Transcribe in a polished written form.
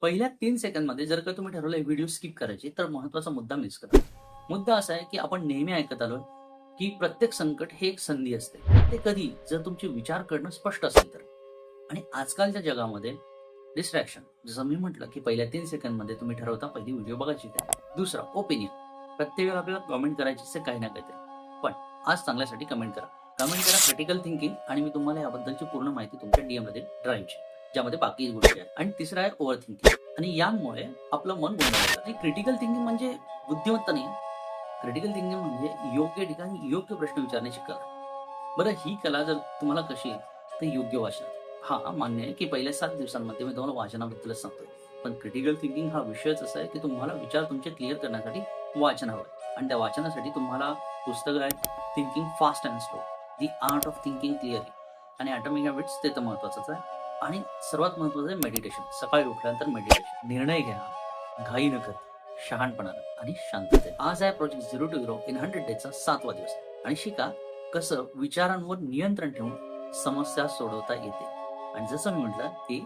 पहिल्या 3 सेकंदमध्ये जर का तुम्ही ठरवलं व्हिडिओ स्किप करायची, तर महत्त्वाचा मुद्दा मिस करा. मुद्दा असा आहे, की आपण नेहमी ऐकत आलोय, की प्रत्येक संकट हे एक संधी असते. ते कधी जर तुमचे विचार करणं स्पष्ट असेल तर. आणि आजकालच्या जगामध्ये डिस्ट्रॅक्शन जसं मी म्हटलं, की पहिल्या 3 सेकंदमध्ये तुम्ही ठरवता पहिली व्हिडिओ बघायची काय. दुसरा ओपिनियन. प्रत्येक वेळेला आपल्याला कमेंट करायची असते काही ना काहीतरी. पण आज चांगल्यासाठी कमेंट करा. कमेंट करा क्रिटिकल थिंकिंग आणि मी तुम्हाला याबद्दलची पूर्ण माहिती तुमच्या डीएममध्ये ड्राईव्हची. ज्यामध्ये बाकी गोष्टी आहेत. आणि तिसरा आहे ओव्हर थिंकिंग. आणि यामुळे आपलं मन गोंधळलं जातं. आणि क्रिटिकल थिंकिंग म्हणजे बुद्धिमत्ता नाही. क्रिटिकल थिंकिंग म्हणजे योग्य ठिकाणी योग्य प्रश्न विचारण्याची कला. बरं ही कला जर तुम्हाला कशी आहे, तर योग्य वाचनात. हां, मान्य आहे की पहिल्या 7 दिवसांमध्ये मी तुम्हाला वाचनाबद्दलच सांगतोय. पण क्रिटिकल थिंकिंग हा विषयच असा आहे की तुम्हाला विचार तुमचे क्लिअर करण्यासाठी वाचन हवं आहे. आणि त्या वाचनासाठी तुम्हाला पुस्तकं आहेत thinking fast and slow, the art of thinking clearly आणि ॲटॉमिक हॅबिट्स ते तर महत्त्वाचंच आहे. आणि सर्वात महत्त्वाचं आहे मेडिटेशन. सकाळी उठल्यानंतर मेडिटेशन. निर्णय घ्या, घाई न करता, शहाणपणानं आणि शांततेत. आज आहे project zero to hero in 100 डेजचा 7वा दिवस आणि शिका कसं विचारांवर नियंत्रण ठेवून समस्या सोडवता येते. आणि जसं मी म्हटलं की